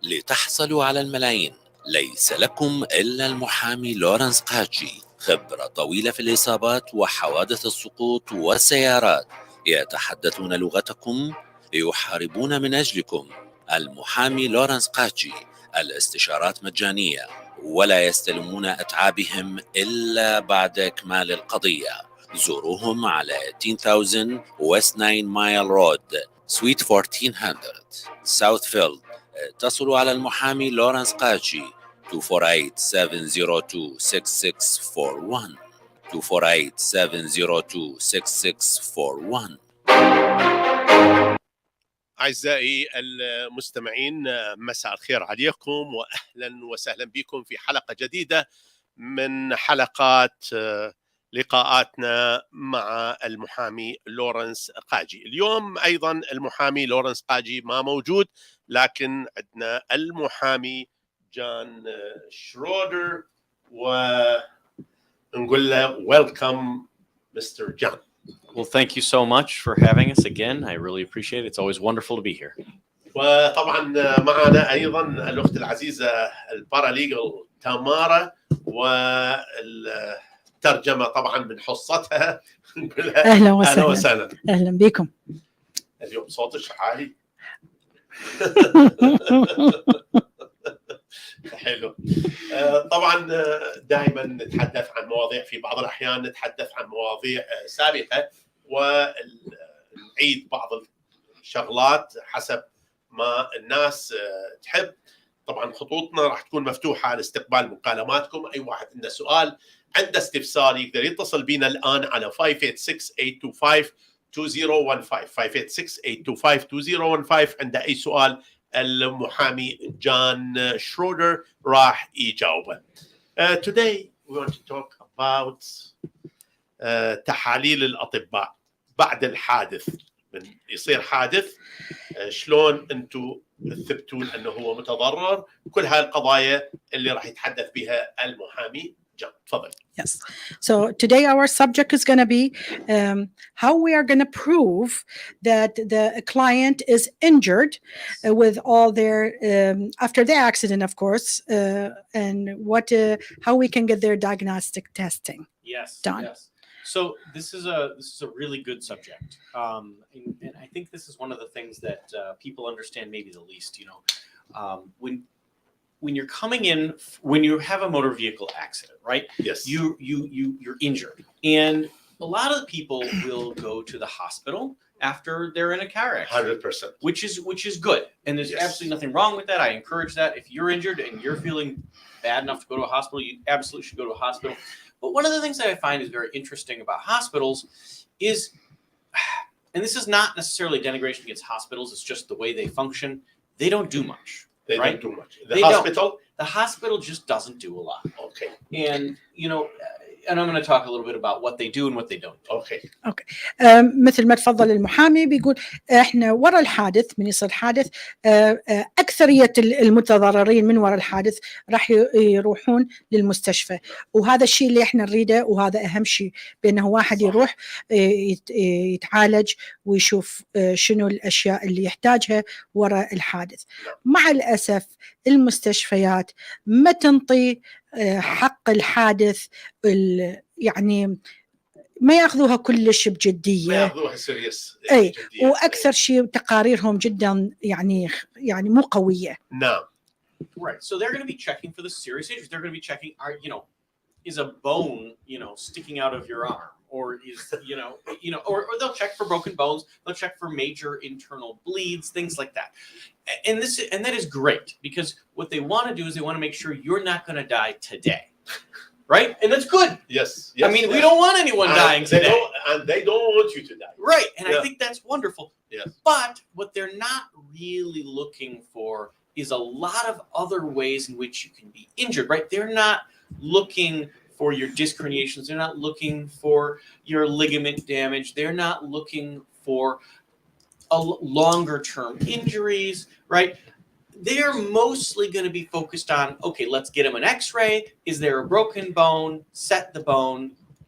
لتحصلوا على الملايين ليس لكم إلا المحامي لورنس قاجي، خبرة طويلة في الإصابات وحوادث السقوط والسيارات، يتحدثون لغتكم، يحاربون من أجلكم. المحامي لورنس قاجي، الاستشارات مجانية ولا يستلمون أتعابهم إلا بعد إكمال القضية. زوروهم على 18000 West 9 Mile Road Suite 1400 Southfield. اتصلوا على المحامي لورنس قاجي 248-702-6641 248-702-6641. أعزائي المستمعين، مساء الخير عليكم وأهلا وسهلا بكم في حلقة جديدة من حلقات لقاءاتنا مع المحامي لورنس قاجي. اليوم أيضا المحامي لورنس قاجي ما موجود، لكن عندنا المحامي جان شرودر ونقول له welcome Mr. John. Well, thank you so much for having us again. I really appreciate it. It's always wonderful to be here. وطبعا معنا ايضا الاخت العزيزه الباراليغل تامارا، والترجمه طبعا من حصتها. اهلا وسهلا. اهلا بكم. اليوم صوتك عالي. حلو. طبعا دائما نتحدث عن مواضيع، في بعض الاحيان نتحدث عن مواضيع سابقه ونعيد بعض الشغلات حسب ما الناس تحب. طبعا خطوطنا راح تكون مفتوحه لاستقبال مكالماتكم. اي واحد عنده سؤال، عنده استفسار، يقدر يتصل بينا الان على 586-825-2015 586-825-2015. عنده اي سؤال المحامي جان شرودر راح يجاوبه. Today we want to talk about تحاليل الأطباء بعد الحادث. من يصير حادث شلون أنتم تثبتون أنه هو متضرر؟ كل هاي القضايا اللي راح يتحدث بها المحامي جان. تفضل. Yes. So today our subject is going to be how we are going to prove that the client is injured with all their after the accident, of course, and what how we can get their diagnostic testing done. Yes. So this is a really good subject, and I think this is one of the things that people understand maybe the least. You know, when you're coming in, when you have a motor vehicle accident, right? Yes. You're injured, and a lot of people will go to the hospital after they're in a car accident. 100%. Which is good, and there's absolutely nothing wrong with that. I encourage that. If you're injured and you're feeling bad enough to go to a hospital, you absolutely should go to a hospital. But one of the things that I find is very interesting about hospitals is, and this is not necessarily denigration against hospitals, it's just the way they function. They don't do much. They right? don't do much. The hospital just doesn't do a lot. Okay. And, you know, and I'm going to talk a little bit about what they do and what they don't do. Okay. مثل ما تفضل المحامي بيقول احنا ورا الحادث، من يصير حادث أكثرية المتضررين من ورا الحادث راح يروحون للمستشفى، وهذا الشيء اللي احنا نريده، وهذا أهم شيء، بأنه واحد يروح يتعالج ويشوف شنو الأشياء اللي يحتاجها ورا الحادث. مع الأسف المستشفيات ما تنطي حق الحادث، يعني ما ياخذوها كلش بجديه، ما ياخذوها سيريس. اي واكثر شيء تقاريرهم جدا يعني مو قويه. نعم. Right. So they're going to be checking for the serious injuries. They're going to be checking, is a bone, sticking out of your arm, or is, or they'll check for broken bones. They'll check for major internal bleeds, things like that. And that is great, because what they want to do is they want to make sure you're not going to die today. Right? And that's good. Yes. I mean, we don't want anyone dying today. And they don't want you to die. Right. And I think that's wonderful. Yes. But what they're not really looking for is a lot of other ways in which you can be injured, right? They're not looking for your disc herniations. They're not looking for your ligament damage. They're not looking for longer term injuries, right? They're mostly going to be focused on, okay, let's get them an x-ray. Is there a broken bone? Set the bone.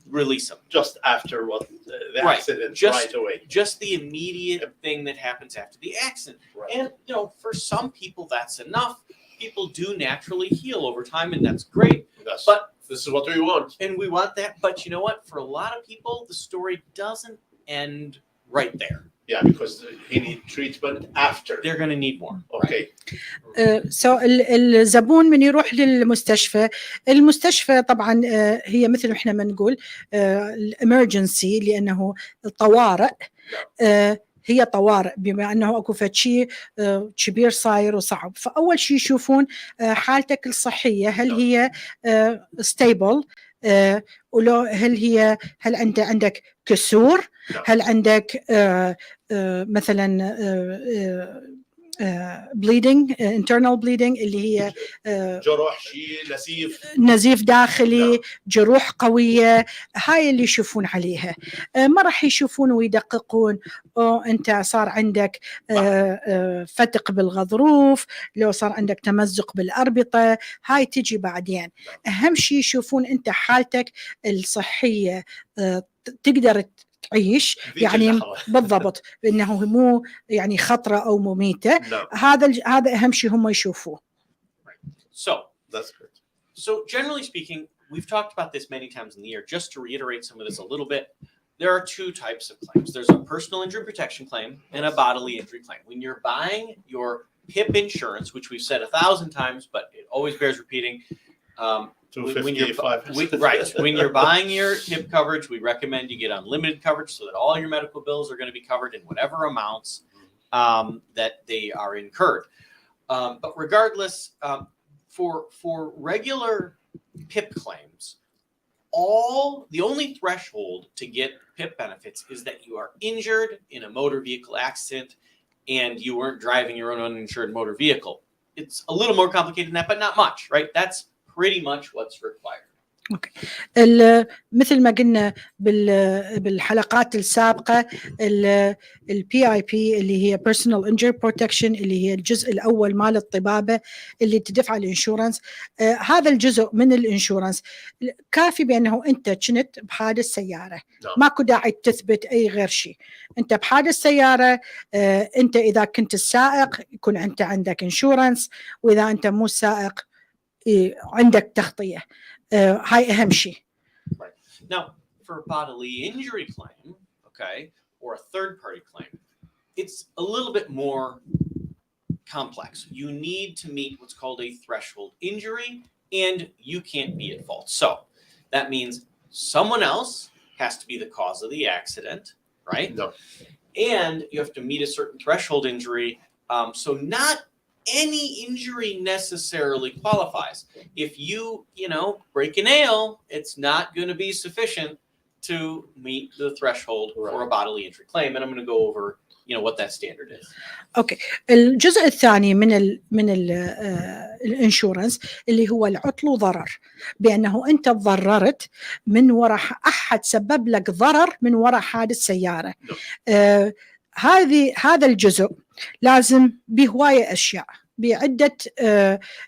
release them just after the Right. accident, Just- right away. just the immediate thing that happens after the accident. Right. And for some people that's enough. People do naturally heal over time, and that's great. But This is what we want. and we want that. But you know what? For a lot of people, the story doesn't end right there. Yeah, because he needs treatment after. They're going to need more. Okay. سو الزبون من يروح للمستشفى، المستشفى طبعا هي مثل ما احنا ما نقول الامرجنسي، لانه الطوارئ هي طوارئ، بما انه اكو شيء كبير صاير وصعب. فاول شيء يشوفون حالتك الصحيه، هل هي ستيبل، ولو هل انت عندك كسور، هل عندك مثلا bleeding internal bleeding اللي هي جروح، شيء نزيف داخلي، جروح قوية، هاي اللي يشوفون عليها. ما راح يشوفون ويدققون أنت صار عندك فتق بالغضروف، لو صار عندك تمزق بالأربطة، هاي تجي بعدين. أهم شيء يشوفون أنت حالتك الصحية تقدر تعيش، يعني بالضبط، انه مو يعني خطره او مميته. هذا اهم شيء هم يشوفوه. So that's good. So generally speaking, we've talked about this many times in the year. Just to reiterate some of this a little bit, there are two types of claims. There's a personal injury protection claim and a bodily injury claim. When you're buying your PIP insurance, which we've said 1,000 times, but it always bears repeating, when you're buying your PIP coverage, we recommend you get unlimited coverage so that all your medical bills are going to be covered in whatever amounts that they are incurred. But regardless, for regular PIP claims, the only threshold to get PIP benefits is that you are injured in a motor vehicle accident and you weren't driving your own uninsured motor vehicle. It's a little more complicated than that, but not much, right? That's pretty much what's required. اوكي. مثل ما قلنا بالحلقات السابقه، البي اي بي اللي هي بيرسونال انجري بروتكشن، اللي هي الجزء الاول مال الطبابه اللي تدفع الانشورنس. هذا الجزء من الانشورنس كافي بانه انت كنت بحادث سياره، ماكو داعي تثبت اي غير شيء. انت بحادث سياره، انت اذا كنت السائق يكون انت عندك انشورنس، واذا انت مو سائق عندك تغطيه. هاي أهم شيء. Right. Now, for a bodily injury claim, okay, or a third-party claim, it's a little bit more complex. You need to meet what's called a threshold injury, and you can't be at fault. So that means someone else has to be the cause of the accident, right? No. And you have to meet a certain threshold injury. So not any injury necessarily qualifies. If you break a nail, it's not going to be sufficient to meet the threshold for a bodily injury claim. And I'm going to go over, what that standard is. اوكي. الجزء الثاني من الانشورنس اللي هو العطل وضرر، بانه انت تضررت من وراء احد سبب لك ضرر من وراء حادث سياره. هذا الجزء لازم بهواية أشياء، بعدة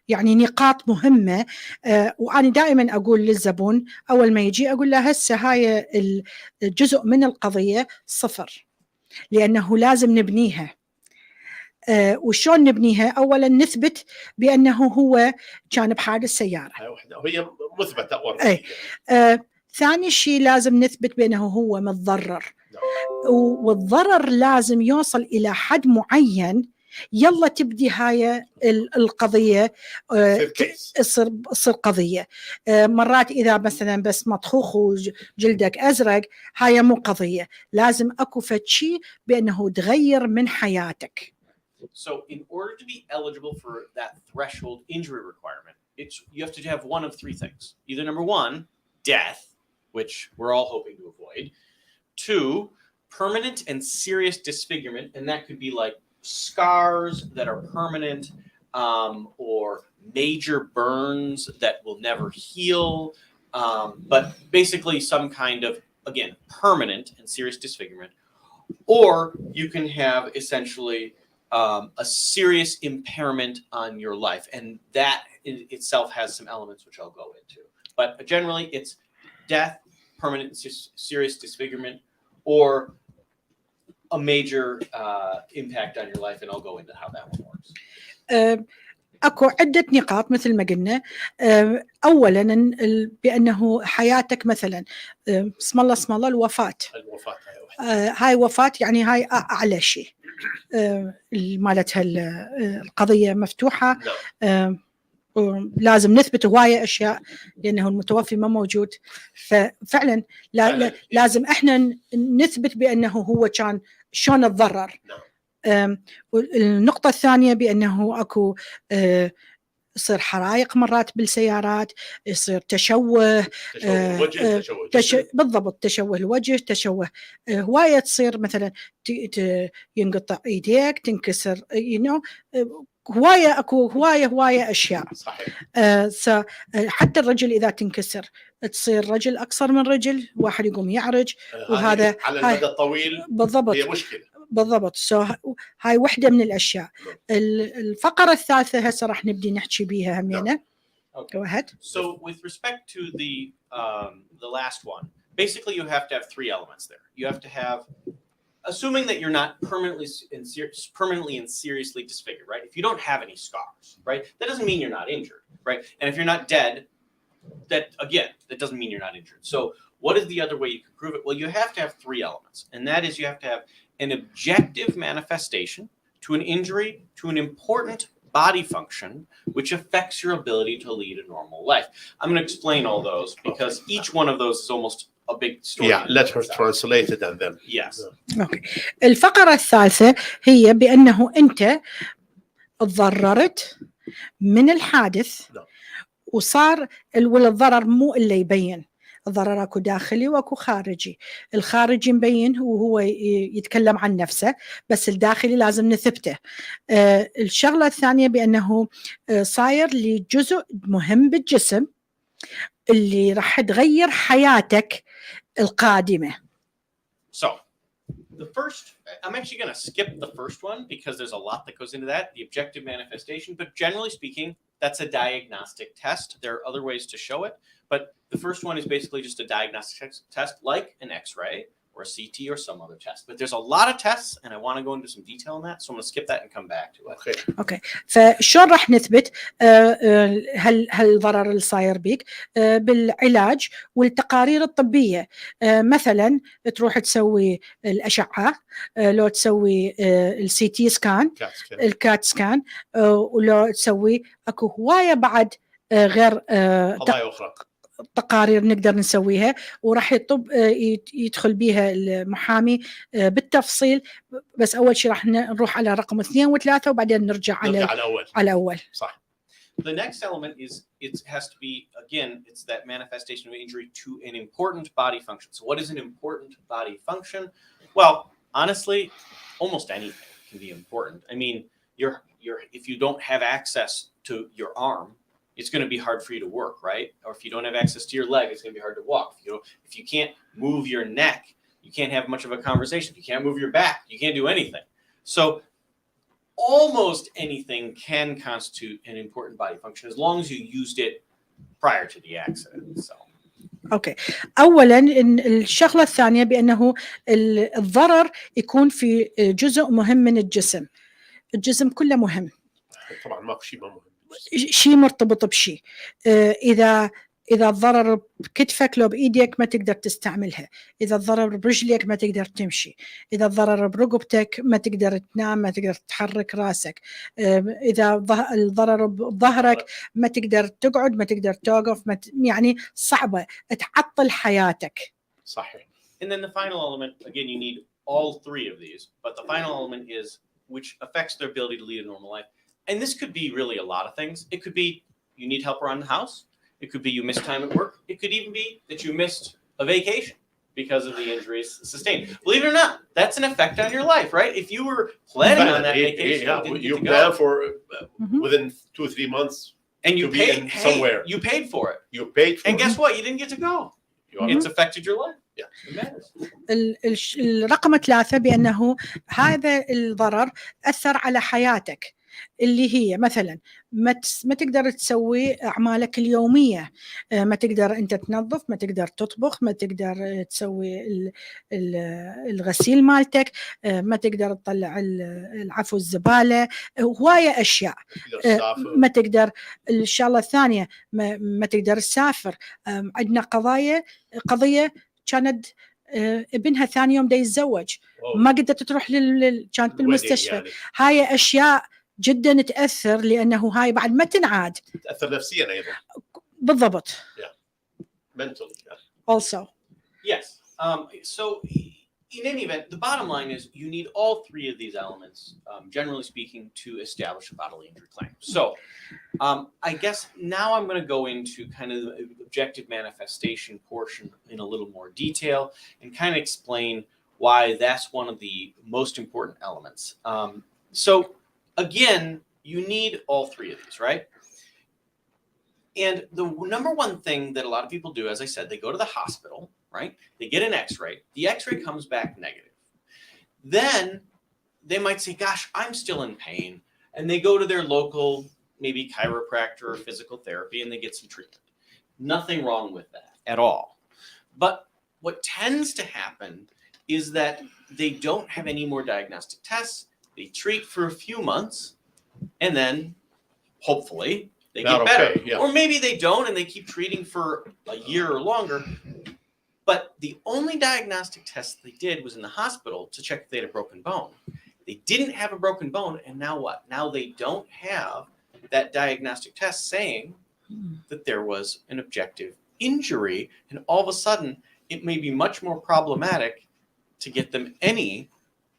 يعني نقاط مهمة. وأنا دائما أقول للزبون أول ما يجي، أقول له هسه هاي الجزء من القضية صفر، لأنه لازم نبنيها. وشون نبنيها؟ أولا نثبت بأنه هو كان بحادث سيارة، هي مثبتة. ثاني شيء لازم نثبت بأنه هو متضرر، والضرر لازم يوصل إلى حد معين، يلا تبدي هاي القضية تصير قضية. مرات إذا مثلا بس مطخوخ وجلدك أزرق، هاي مو قضية، لازم أكو شيء بأنه تغير من حياتك. So in order to be eligible for that threshold injury requirement, you have to have one of three things. Either number one, death, which we're all hoping to avoid. Two, permanent and serious disfigurement, and that could be like scars that are permanent, or major burns that will never heal, but basically some kind of, again, permanent and serious disfigurement. Or you can have essentially a serious impairment on your life, and that in itself has some elements which I'll go into. But generally, it's death, permanent serious disfigurement or a major impact on your life, and I'll go into how that one works. اكو عده نقاط مثل ما قلنا. اولا بانه حياتك مثلا اسم الله الوفاه هاي وفاه، يعني هاي اعلى شيء مالتها القضيه مفتوحه. لازم نثبت هواية أشياء لأنه المتوفي ما موجود، ففعلا لازم إحنا نثبت بأنه هو كان شلون اتضرر. النقطة الثانية بأنه أكو يصير حرائق مرات بالسيارات، يصير تشوه وجه، بالضبط، تشوه الوجه، تشوه هواية تصير مثلا ينقطع ايديك، تنكسر هواية اكو هواية اشياء. صحيح. حتى الرجل اذا تنكسر تصير رجل اكثر من رجل، واحد يقوم يعرج، وهذا على المدى الطويل بالضبط هي مشكلة. بالضبط. هاي وحدة من الاشياء. الفقرة الثالثة هسه راح نبدي نحكي بيها همينة. Okay. Go ahead. So with respect to the last one, basically you have to have three elements there. You have to have, assuming that you're not permanently and seriously disfigured, right? If you don't have any scars, right? That doesn't mean you're not injured, right? And if you're not dead, that doesn't mean you're not injured. So what is the other way you can prove it? Well, you have to have three elements, and that is you have to have an objective manifestation to an injury, to an important body function, which affects your ability to lead a normal life. I'm going to explain all those because each one of those is almost a big story. Yeah, let her translate it and then. Yes. Okay. الفقرة الثالثة هي بأنه أنت تضررت من الحادث وصار والضرر مو إلا يبين. الضرر اكو داخلي واكو خارجي. الخارجي مبين وهو يتكلم عن نفسه، بس الداخلي لازم نثبته. الشغله الثانيه بانه صاير لي جزء مهم بالجسم اللي راح تغير حياتك القادمه. So the first, I'm actually going to skip the first one because there's a lot that goes into that, the objective manifestation, but generally speaking, that's a diagnostic test. There are other ways to show it, but the first one is basically just a diagnostic test like an X-ray or a CT or some other test. But there's a lot of tests and I want to go into some detail on that, so I'm going to skip that and come back to it. Okay. فشلون راح نثبت هل الضرر اللي صاير بيك؟ بالعلاج والتقارير الطبية. مثلا تروح تسوي الأشعة، لو تسوي السي تي سكان، الكات سكان، ولو تسوي اكو هواية بعد غير قضايا أخرى تقارير نقدر نسويها، وراح يدخل بيها المحامي بالتفصيل. بس أول شيء راح نروح على رقم 2 و3 وبعدين نرجع على أول. صح. The next element is it has to be, again, it's that manifestation of injury to an important body function. So what is an important body function? Well, honestly, almost anything can be important. I mean, if you don't have access to your arm, it's going to be hard for you to work, right? Or if you don't have access to your leg, it's going to be hard to walk. If you can't move your neck, you can't have much of a conversation. If you can't move your back, you can't do anything. So almost anything can constitute an important body function as long as you used it prior to the accident. So. اوكي. اولا الشغله الثانيه بانه الضرر يكون في جزء مهم من الجسم. الجسم كله مهم. طبعا ماكو شيء ما مهم. شيء مرتبط بشيء. إذا الضرر بكتفك لو بإيديك ما تقدر تستعملها، إذا الضرر برجلك ما تقدر تمشي، إذا الضرر برقبتك ما تقدر تنام، ما تقدر تحرك راسك، إذا الضرر بظهرك ما تقدر تقعد، ما تقدر توقف، يعني صعبة تعطل حياتك. صحيح. And then the final element, again, you need all three of these, but the final element is which affects their ability to lead a normal life. And this could be really a lot of things. It could be you need help around the house. It could be you missed time at work. It could even be that you missed a vacation because of the injuries sustained. Believe it or not, that's an effect on your life, right? If you were planning on that vacation, you plan for within 2 or 3 months, and you paid somewhere. You paid for it. You paid for and it. guess what? You didn't get to go. It's affected your life. الرقم 3 بأنه هذا الضرر أثر على حياتك. اللي هي مثلا ما تقدر تسوي أعمالك اليومية، ما تقدر أنت تنظف، ما تقدر تطبخ، ما تقدر تسوي الغسيل مالتك، ما تقدر تطلع العفو الزبالة، هواية أشياء. ما تقدر. الشغلة الثانية ما تقدر تسافر. عندنا قضية كانت ابنها ثاني يوم دا يتزوج، ما قدرت تروح كانت بالمستشفى يعني. هاي أشياء جدا تأثر، لأنه هاي بعد ما تنعاد تأثر نفسيا أيضا. بالضبط. mentally also. Yes. So in any event, the bottom line is you need all three of these elements, generally speaking, to establish a bodily injury claim. So I guess now I'm going to go into kind of the objective manifestation portion in a little more detail and kind of explain why that's one of the most important elements. So again, you need all three of these, right? And the number one thing that a lot of people do, as I said, they go to the hospital, right? They get an x-ray. The x-ray comes back negative. Then they might say, gosh, I'm still in pain. And they go to their local, maybe chiropractor or physical therapy, and they get some treatment. Nothing wrong with that at all. But what tends to happen is that they don't have any more diagnostic tests. They treat for a few months, and then hopefully they get better. Okay, yeah. Or maybe they don't and they keep treating for a year or longer. But the only diagnostic test they did was in the hospital to check if they had a broken bone. They didn't have a broken bone, and now what? Now they don't have that diagnostic test saying that there was an objective injury, and all of a sudden it may be much more problematic to get them any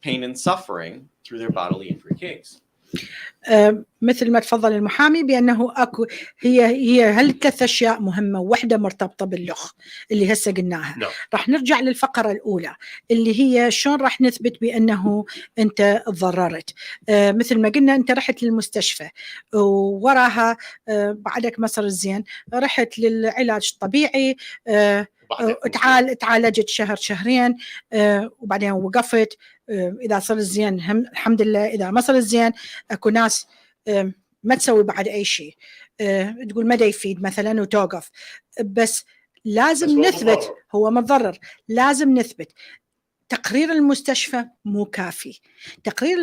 pain and suffering through their bodily injury case. مثل ما تفضل المحامي بأنه أكو هي هالثلاث أشياء مهمة، وواحدة مرتبطة باللخ اللي هسه قلناها. راح نرجع للفقرة الأولى اللي هي شلون راح نثبت بأنه أنت تضررت. مثل ما قلنا أنت رحت للمستشفى ووراها بعدك مصر الزين، رحت للعلاج الطبيعي، تعالجت شهر شهرين، وبعدين وقفت. إذا صار الزين الحمد لله، إذا ما صار الزين أكو ناس ما تسوي بعد أي شيء، تقول ما دا يفيد مثلا وتوقف. بس لازم نثبت هو متضرر. لازم نثبت. تقرير المستشفى مو كافي. تقرير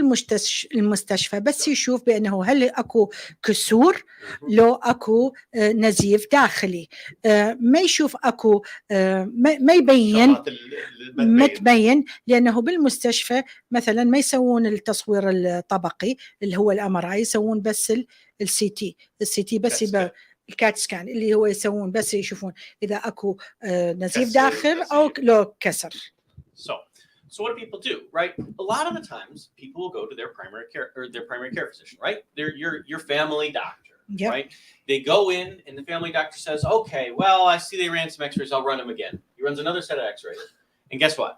المستشفى بس يشوف بأنه هل أكو كسور، لو أكو نزيف داخلي، ما يشوف أكو ما يبين، ما تبين، لأنه بالمستشفى مثلا ما يسوون التصوير الطبقي اللي هو الأمراي، يسوون بس السي تي بس الكات سكان اللي هو يسوون بس يشوفون إذا أكو نزيف داخل أو لو كسر. So what do people do, right? A lot of the times people will go to their primary care physician, right? They're your family doctor, yep. Right? They go in and the family doctor says, okay, well, I see they ran some x-rays. I'll run them again. He runs another set of x-rays. And guess what?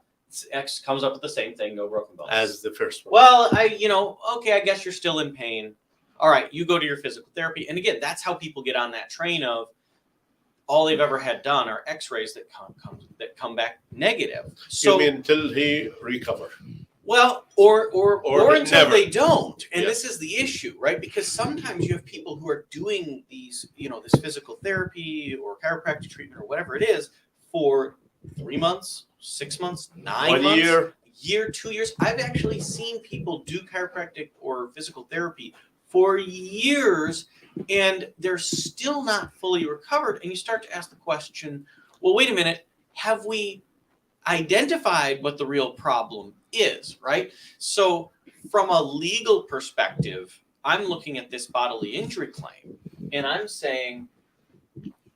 X comes up with the same thing, no broken bones. As the first one. Well, okay, I guess you're still in pain. All right, you go to your physical therapy. And again, that's how people get on that train of all they've ever had done are x-rays that come back negative. So you mean until he recovers? Well, or until never. They don't. And yeah. This is the issue, right? Because sometimes you have people who are doing these, this physical therapy or chiropractic treatment or whatever it is for 3 months, 6 months, 9 months, year, 2 years. I've actually seen people do chiropractic or physical therapy for years, and they're still not fully recovered. And you start to ask the question, well, wait a minute, have we identified what the real problem is, right? So from a legal perspective, I'm looking at this bodily injury claim, and I'm saying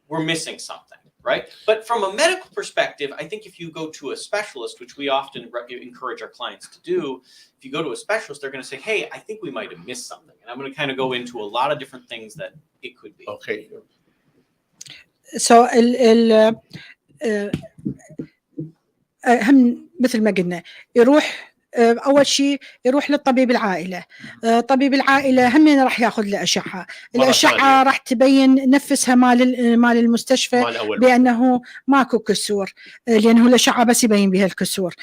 we're missing something, right? But from a medical perspective, I think if you go to a specialist, which we often encourage our clients to do, if you go to a specialist, they're going to say, hey, I think we might have missed something. And I'm going to kind of go into a lot of different things that it could be. Okay. So هم مثل ما قلنا يروح أول شيء يروح للطبيب العائلة. طبيب العائلة هم راح يأخذ له أشعة. الأشعة راح تبين نفسها مال المستشفى بأنه ماكو كسور، لأنه الأشعة بس يبين بها الكسور.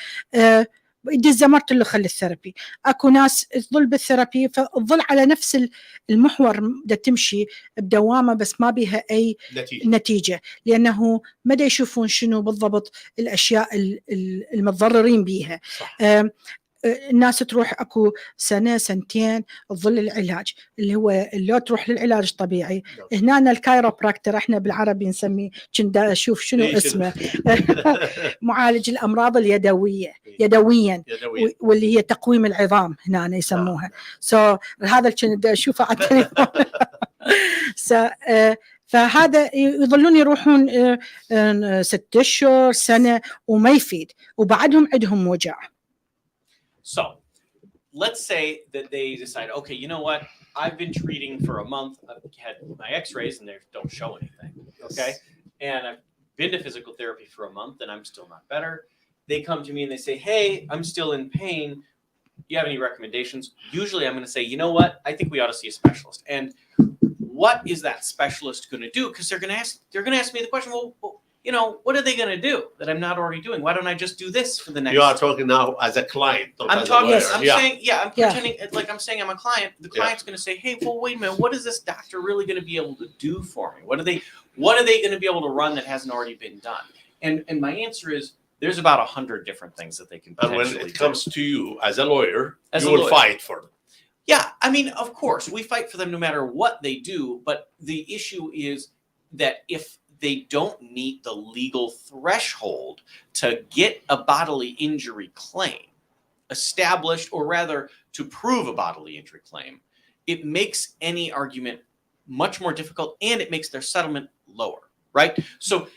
دزمرت له خلي الثيرابي. اكو ناس تظل بالثيرابي فتظل على نفس المحور بدها تمشي بدوامه بس ما بيها اي نتيجه لانه ما دا يشوفون شنو بالضبط الاشياء المتضررين بيها. الناس تروح اكو سنه سنتين تظل العلاج اللي هو اللي تروح للعلاج الطبيعي. هنا الكايروبراكتر احنا بالعربي نسميه كندا اشوف شنو اسمه معالج الامراض اليدويه يدويا واللي هي تقويم العظام هنا يسموها. هذا اللي كنت اشوفه على التليفون. فهذا يظلون يروحون 6 أشهر سنه وما يفيد وبعدهم عندهم وجع. So, let's say that they decide, okay, you know what? I've been treating for a month. I've had my x-rays and they don't show anything, okay? And I've been to physical therapy for a month and I'm still not better. They come to me and they say, hey, I'm still in pain. Do you have any recommendations? Usually I'm going to say, you know what? I think we ought to see a specialist. And what is that specialist going to do? Because they're going to ask me the question, well, you know, what are they going to do that I'm not already doing? Why don't I just do this for the next? You are talking now as a client. I'm talking. Yes. I'm saying, I'm pretending like I'm saying I'm a client. The client's going to say, hey, well, wait a minute. What is this doctor really going to be able to do for me? What are they going to be able to run that hasn't already been done? And my answer is there's about 100 different things that they can potentially do. And when it comes to you as a lawyer, you will fight for them. Yeah, I mean, of course, we fight for them no matter what they do. But the issue is that if they don't meet the legal threshold to get a bodily injury claim established, or rather to prove a bodily injury claim, it makes any argument much more difficult and it makes their settlement lower, right? So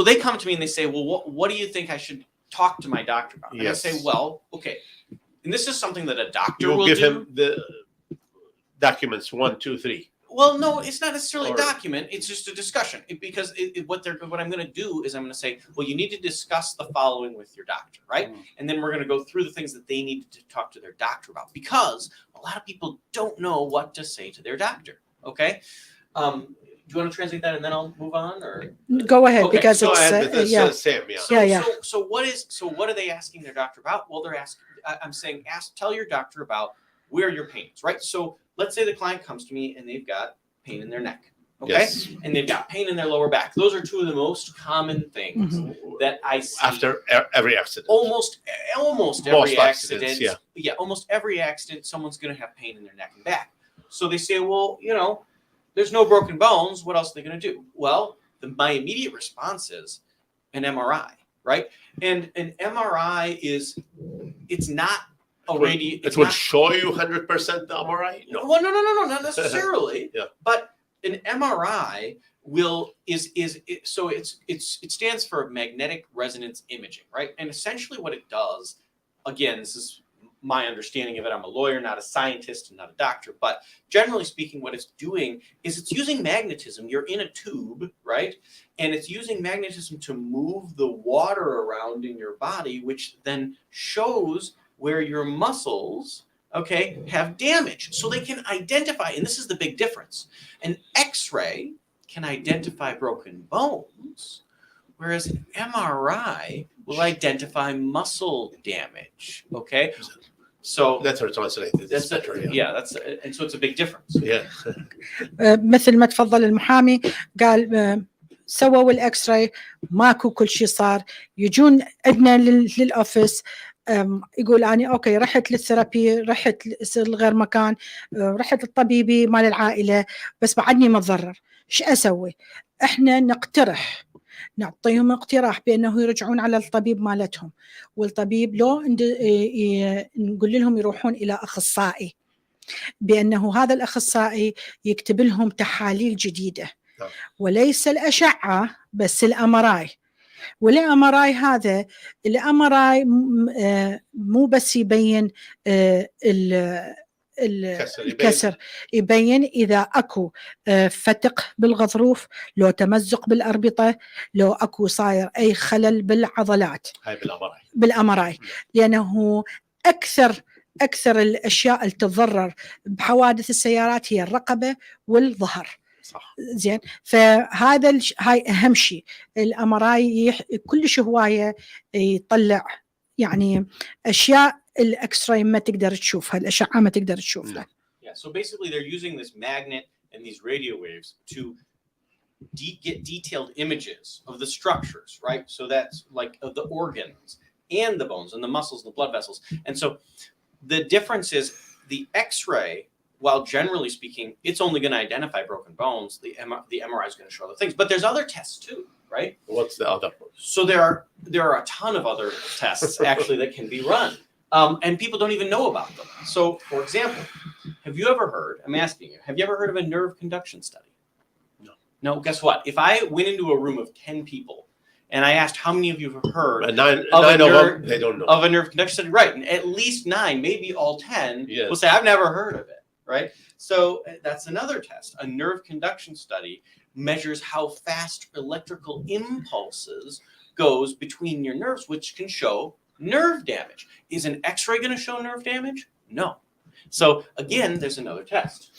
they come to me and they say, well, what do you think I should talk to my doctor about? And I say, well, okay. And this is something that a doctor will give do. Him the documents 1, 2, 3. Well, no, it's not necessarily a document. It's just a discussion. Because what I'm going to do is I'm going to say, well, you need to discuss the following with your doctor, right? And then we're going to go through the things that they need to talk to their doctor about. Because a lot of people don't know what to say to their doctor, okay? Do you want to translate that and then I'll move on? Or go ahead, okay, because it's same. So what are they asking their doctor about? Well, they're asking. I'm saying, tell your doctor about where your pain is, right? So let's say the client comes to me and they've got pain in their neck, okay? Yes. And they've got pain in their lower back. Those are 2 of the most common things that I see after every accident. Almost every accident. Yeah, almost every accident, someone's going to have pain in their neck and back. So they say, well, you know, there's no broken bones. What else are they going to do? Well, my immediate response is an MRI, right? And an MRI it's not already. It will show you 100% the MRI? No. Well, no, not necessarily. But an MRI it stands for magnetic resonance imaging, right? And essentially what it does, again, this is my understanding of it. I'm a lawyer, not a scientist and not a doctor, but generally speaking, what it's doing is it's using magnetism. You're in a tube, right? And it's using magnetism to move the water around in your body, which then shows where your muscles, okay, have damage. So they can identify, and this is the big difference. An X-ray can identify broken bones, whereas an MRI will identify muscle damage, okay? So that's how translated. That's better, and so it's a big difference. Yeah. مثل ما تفضل المحامي قال سووا الاكس راي ماكو كل شيء صار يجون عندنا للاوفيس يقول أنا أوكي رحت للثيرابي رحت لغير مكان رحت للطبيبي مال العائلة بس بعدني متضرر إيش أسوي؟ إحنا نقترح نعطيهم اقتراح بأنه يرجعون على الطبيب مالتهم والطبيب لو نقول لهم يروحون إلى أخصائي بأنه هذا الأخصائي يكتب لهم تحاليل جديدة وليس الأشعة بس الأمراي. والأمراي هذا الأمراي مو بس يبين الكسر يبين إذا أكو فتق بالغضروف لو تمزق بالأربطة لو أكو صاير أي خلل بالعضلات هاي بالأمراي لأنه أكثر الأشياء اللي تتضرر بحوادث السيارات هي الرقبة والظهر. صح. زين هاي أهم شيء الأمراي كلش هواية يطلع يعني أشياء الإكس راي ما تقدر تشوفها، الأشعة ما تقدر تشوفها. Yeah, so basically they're using this magnet and these radio waves to get detailed images of the structures, right? So that's like of the organs and the bones and the muscles and the blood vessels. And so the difference is the X-ray, while generally speaking, it's only going to identify broken bones, the MRI is going to show other things. But there's other tests too, right? What's the other one? So there are a ton of other tests actually that can be run. And people don't even know about them. So, for example, have you ever heard, I'm asking you, have you ever heard of a nerve conduction study? No, guess what? If I went into a room of 10 people and I asked how many of you have heard of them, they don't know. Of a nerve conduction study, right? And at least 9, maybe all 10 will say, I've never heard of it, right? So that's another test. A nerve conduction study measures how fast electrical impulses goes between your nerves, which can show nerve damage. Is an X-ray going to show nerve damage? No. So again, there's another test.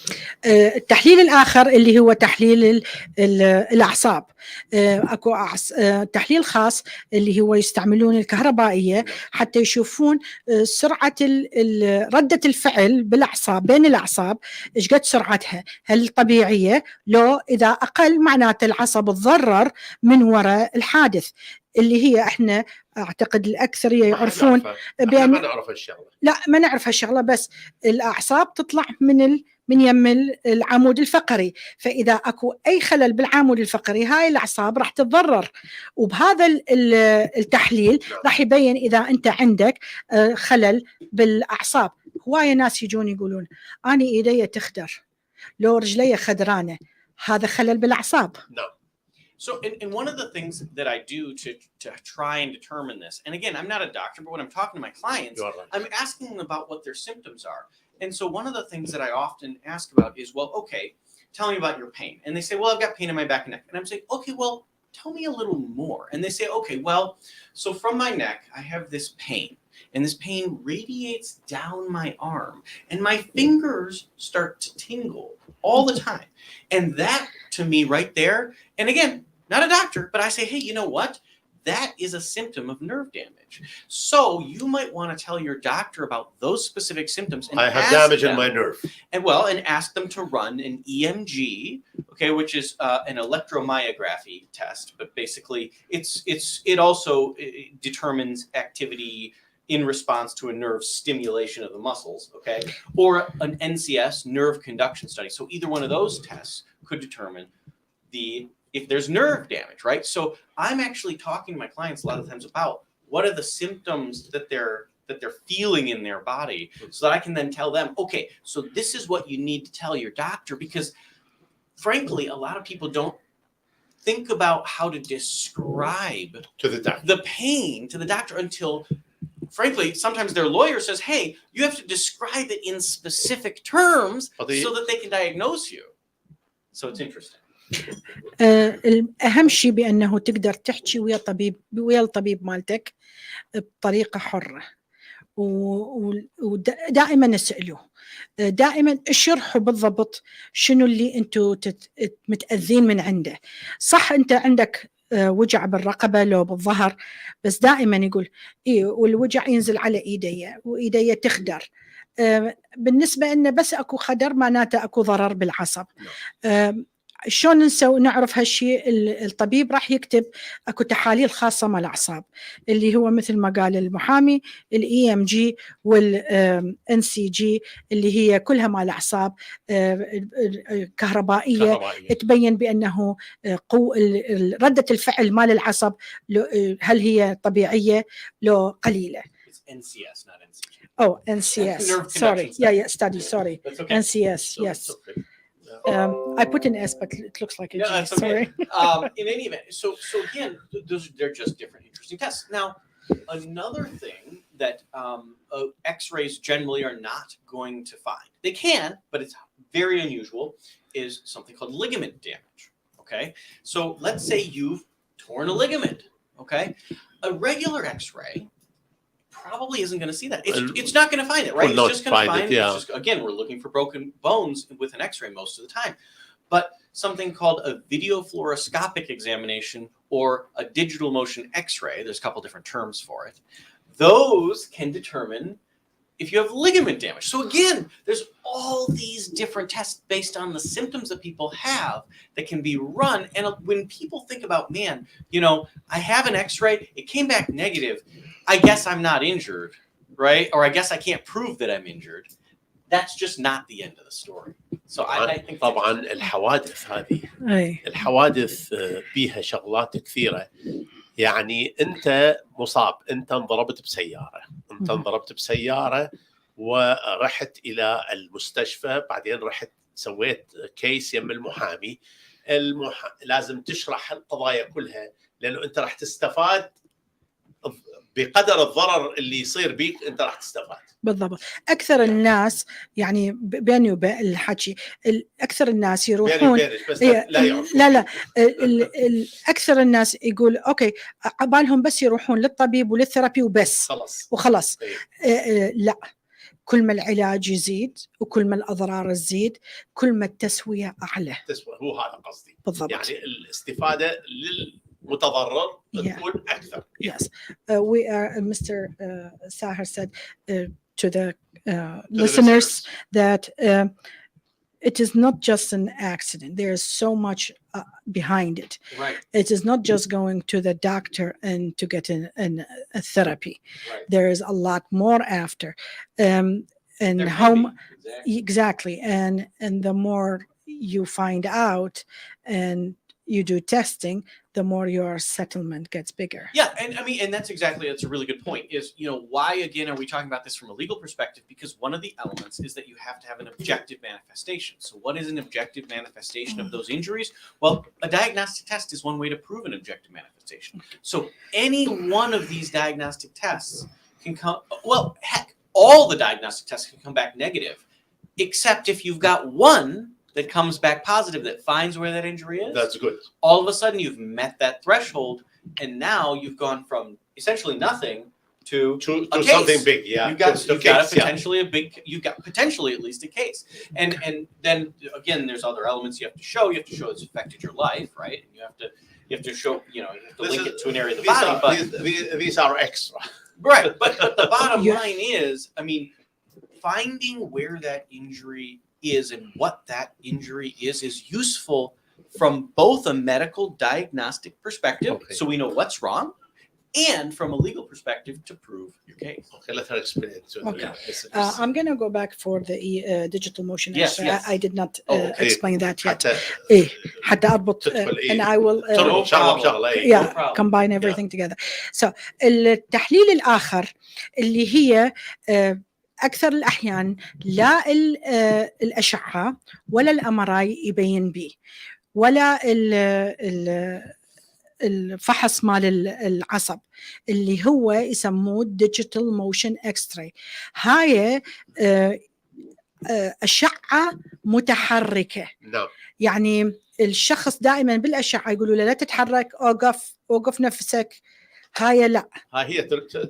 التحليل الآخر اللي هو تحليل الأعصاب. أكو تحليل خاص اللي هو يستعملون الكهربائية حتى يشوفون سرعة ردة الفعل بالأعصاب، بين الأعصاب إيش قد سرعتها، هل طبيعية؟ لو إذا أقل معناته العصب تضرر من وراء الحادث، اللي هي احنا اعتقد الاكثريه يعرفون بان ما نعرف الشغله. لا ما نعرف هالشغله، بس الاعصاب تطلع من يم العمود الفقري، فاذا اكو اي خلل بالعمود الفقري هاي الاعصاب راح تتضرر. وبهذا التحليل راح يبين اذا انت عندك خلل بالاعصاب. هوايه ناس يجون يقولون انا ايدي تخدر، لو رجلي خدرانه، هذا خلل بالاعصاب. So, and one of the things that I do to try and determine this, and again, I'm not a doctor, but when I'm talking to my clients, I'm asking them about what their symptoms are. And so one of the things that I often ask about is, well, okay, tell me about your pain. And they say, well, I've got pain in my back and neck. And I'm saying, okay, well, tell me a little more. And they say, okay, well, so from my neck, I have this pain. And this pain radiates down my arm. And my fingers start to tingle all the time. And that, to me, right there, and again, not a doctor, but I say, hey, you know what? That is a symptom of nerve damage. So you might want to tell your doctor about those specific symptoms. And I have damage in my nerve. And ask them to run an EMG, okay, which is an electromyography test. But basically, it also determines activity in response to a nerve stimulation of the muscles, okay, or an NCS, nerve conduction study. So either one of those tests could determine if there's nerve damage, right? So I'm actually talking to my clients a lot of times about what are the symptoms that they're feeling in their body, so that I can then tell them, okay, so this is what you need to tell your doctor, because frankly, a lot of people don't think about how to describe to the doctor the pain to the doctor until, frankly, sometimes their lawyer says, hey, you have to describe it in specific terms so that they can diagnose you. So it's interesting. أهم شيء بأنه تقدر تحكي ويا الطبيب مالتك بطريقة حرة، ودائما نسأله، دائما اشرحوا بالضبط شنو اللي انتم متأذين من عنده. صح انت عندك وجع بالرقبة لو بالظهر، بس دائما يقول إيه والوجع ينزل على إيدي وإيدي تخدر. بالنسبة إنه بس أكو خدر معناته أكو ضرر بالعصب. شلون نعرف هالشيء؟ الطبيب راح يكتب اكو تحاليل خاصه مع الاعصاب، اللي هو مثل ما قال المحامي الاي ام جي والان سي جي، اللي هي كلها مع الاعصاب كهربائيه تبين بانه رده الفعل مال العصب هل هي طبيعيه لو قليله. NCS, not NCG. Oh, NCS. Sorry. Yeah, study. Sorry. Okay. NCS. Yes. I put an S, but it looks like a G. Okay. Sorry. In any event, so again, they're just different, interesting tests. Now, another thing that X-rays generally are not going to find, they can, but it's very unusual, is something called ligament damage. Okay, so let's say you've torn a ligament. Okay, a regular X-ray probably isn't going to see that. It's not going to find it, right? It's just going to find it. Yeah. Just, again, we're looking for broken bones with an X-ray most of the time. But something called a video fluoroscopic examination or a digital motion X-ray, there's a couple different terms for it, those can determine if you have ligament damage. So again, there's all these different tests based on the symptoms that people have that can be run. And when people think about, man, you know, I have an x-ray, it came back negative, I guess I'm not injured, right? Or I guess I can't prove that I'm injured. That's just not the end of the story. So I think طبعا الحوادث هذه الحوادث فيها شغلات كثيرة. يعني أنت مصاب، أنت انضربت بسيارة ورحت إلى المستشفى، بعدين رحت سويت كيس يم المحامي. لازم تشرح القضايا كلها، لأنه أنت راح تستفاد بقدر الضرر اللي يصير بيك، أنت راح تستفاد. بالضبط. أكثر الناس يعني بيني وبين الحكي، أكثر الناس يروحون بس لا أكثر الناس يقول أوكي عبالهم بس يروحون للطبيب وللثيرابي وبس وخلاص. لا، كل ما العلاج يزيد وكل ما الأضرار تزيد كل ما التسوية أعلى. هو هذا قصدي بالضبط. يعني الاستفادة للمتضرر تكون أكثر. Yes, we are. Mr. Sahar said to the listeners that it is not just an accident. There is so much behind it. Right. It is not just going to the doctor and to get a therapy. Right. There is a lot more after. And There how can be. exactly. And the more you find out and you do testing, the more your settlement gets bigger. Yeah, and I mean, and that's a really good point. Is, you know, why again are we talking about this from a legal perspective? Because one of the elements is that you have to have an objective manifestation. So what is an objective manifestation of those injuries? Well, a diagnostic test is one way to prove an objective manifestation. So any one of these diagnostic tests can come, well, heck, all the diagnostic tests can come back negative, except if you've got one that comes back positive that finds where that injury is. That's good. All of a sudden you've met that threshold, and now you've gone from essentially nothing to something big. Yeah, you've got potentially you've got potentially at least a case. And then again, there's other elements you have to show. You have to show it's affected your life, right? And you have to show, you know, you have to link it to an area of the body. But these are extra. Right, but the bottom line is, I mean, finding where that injury is and what that injury is useful from both a medical diagnostic perspective, so we know what's wrong, and from a legal perspective to prove your case. Okay, let her explain it. Okay. I'm going to go back for the digital motion. Yes. I did not explain that yet. حتى أربط, and I will combine everything together. So التحليل الآخر اللي هي أكثر الأحيان لا الأشعة ولا الأمراي يبين بيه ولا الفحص مال العصب اللي هو يسموه digital motion x-ray. هاي أشعة متحركة. يعني الشخص دائما بالأشعة يقولوا له لا تتحرك، أوقف نفسك. هاي لا، هي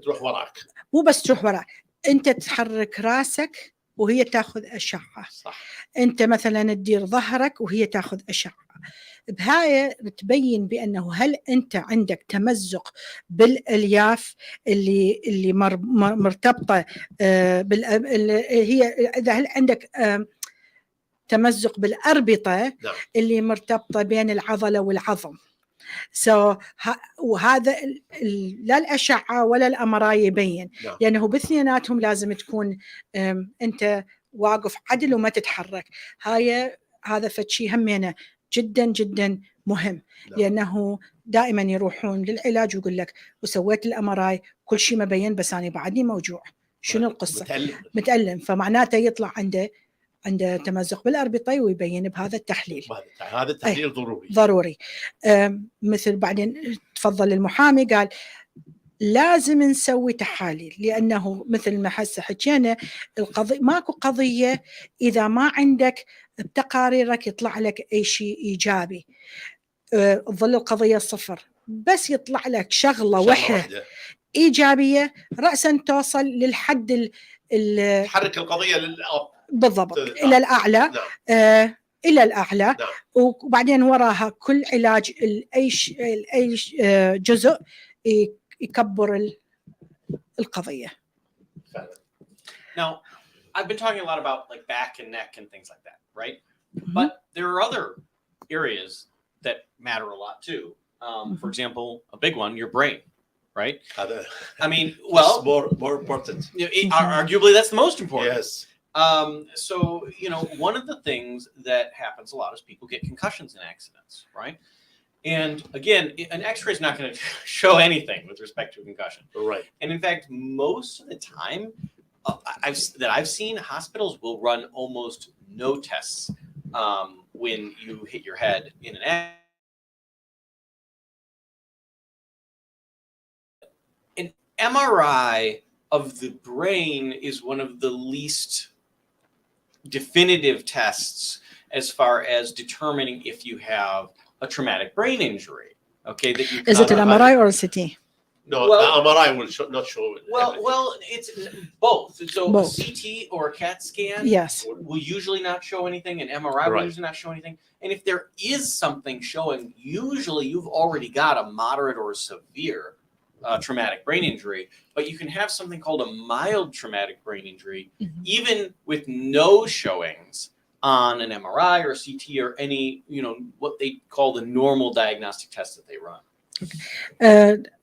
تروح وراك، مو بس تروح وراك، أنت تحرك راسك وهي تأخذ أشعة. صح. أنت مثلا تدير ظهرك وهي تأخذ أشعة. بهاي تبين بأنه هل أنت عندك تمزق بالألياف اللي مرتبطة هي إذا هل عندك تمزق بالأربطة اللي مرتبطة بين العضلة والعظم. وهذا لا الأشعة ولا الأمراي يبين، لأنه باثنيناتهم لازم تكون أنت واقف عدل وما تتحرك. هذا فشي همينة جدا جدا مهم، لأنه دائما يروحون للعلاج ويقول لك وسويت الأمراي كل شيء ما بين بس أنا بعدني موجوع. شنو القصة؟ متألم. فمعناته يطلع عنده تمزق بالأربطة ويبين بهذا التحليل. هذا التحليل ضروري. مثل بعدين تفضل المحامي قال لازم نسوي تحاليل، لأنه مثل ما هسه حكينا ماكو قضية إذا ما عندك بتقاريرك يطلع لك أي شيء إيجابي تظل القضية صفر، بس يطلع لك شغلة واحدة إيجابية رأسا توصل للحد تحرك القضية بالضبط إلى الأعلى. إلى الأعلى. وبعدين وراها كل علاج أي جزء يكبر القضية. Now, I've been talking a lot about like back and neck and things like that, right? But there are other areas that matter a lot too. For example, a big one, your brain, right? I mean, well, more important. Arguably, that's the most important. Yes. So, one of the things that happens a lot is people get concussions in accidents, right? And again, an X-ray is not going to show anything with respect to a concussion. Right. And in fact, most of the time I've seen, hospitals will run almost no tests when you hit your head in an accident. An MRI of the brain is one of the least definitive tests as far as determining if you have a traumatic brain injury. Okay, that you Is it an MRI or a CT? No, the MRI will not show it. Well, it's both. So Both. a CT or a CAT scan Yes. will usually not show anything, and MRI will usually not show anything. And if there is something showing, usually you've already got a moderate or severe traumatic brain injury, but you can have something called a mild traumatic brain injury, even with no showings on an MRI or CT or any, what they call the normal diagnostic test that they run.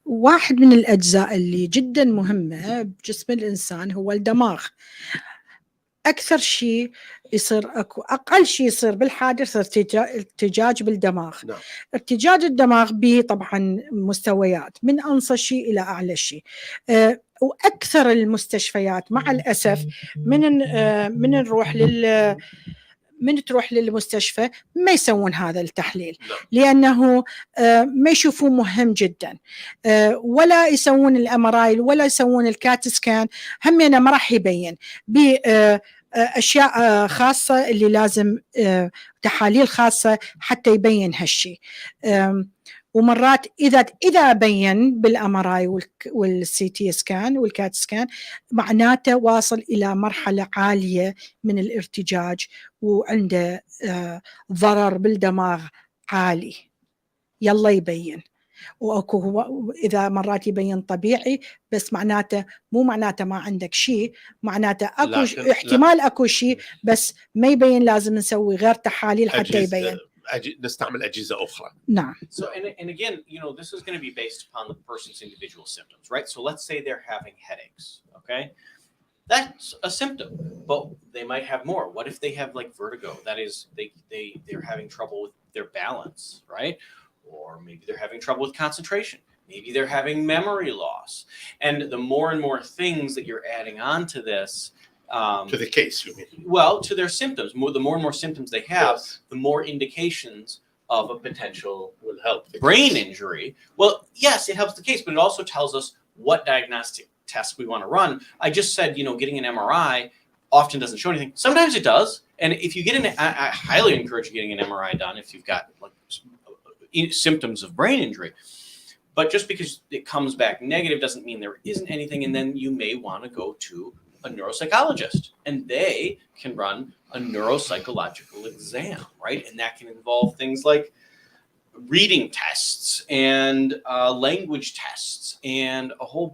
واحد من الأجزاء اللي جدا مهمة بجسم الإنسان هو الدماغ. أكثر شيء يصير أقل شيء يصير بالحادث ارتجاج بالدماغ. نعم. ارتجاج الدماغ به طبعا مستويات من أنصى شيء إلى أعلى شيء. وأكثر المستشفيات مع الأسف من تروح للمستشفى ما يسوون هذا التحليل لأنه ما يشوفوه مهم جدا، ولا يسوون الأمراي ولا يسوون الكات سكان، همينه ما راح يبين بأشياء خاصة اللي لازم تحاليل خاصة حتى يبين هالشيء. ومرات إذا بين بالأمراي والسي تي سكان والكات سكان معناته واصل إلى مرحلة عالية من الارتجاج وعنده ضرر بالدماغ عالي، يلا يبين. وأكو هو إذا مرات يبين طبيعي بس معناته مو معناته ما عندك شيء، معناته أكو احتمال أكو شيء بس ما يبين، لازم نسوي غير تحاليل حتى يبين. نستعمل أجهزة أخرى. نعم. So and again, this is going to be based upon the person's individual symptoms, right? So let's say they're having headaches, okay? That's a symptom, but they might have more. What if they have like vertigo? That is, they're having trouble with their balance, right? Or maybe they're having trouble with concentration. Maybe they're having memory loss. And the more and more things that you're adding on to this, to the case, you mean? Well, to their symptoms. The more and more symptoms they have, yes, the more indications of a potential will help brain injury. Well, yes, it helps the case, but it also tells us what diagnostic tests we want to run. I just said, getting an MRI often doesn't show anything. Sometimes it does. And if you get I highly encourage you getting an MRI done if you've got like symptoms of brain injury. But just because it comes back negative doesn't mean there isn't anything. And then you may want to go to a neuropsychologist, and they can run a neuropsychological exam, right? And that can involve things like reading tests and language tests and a whole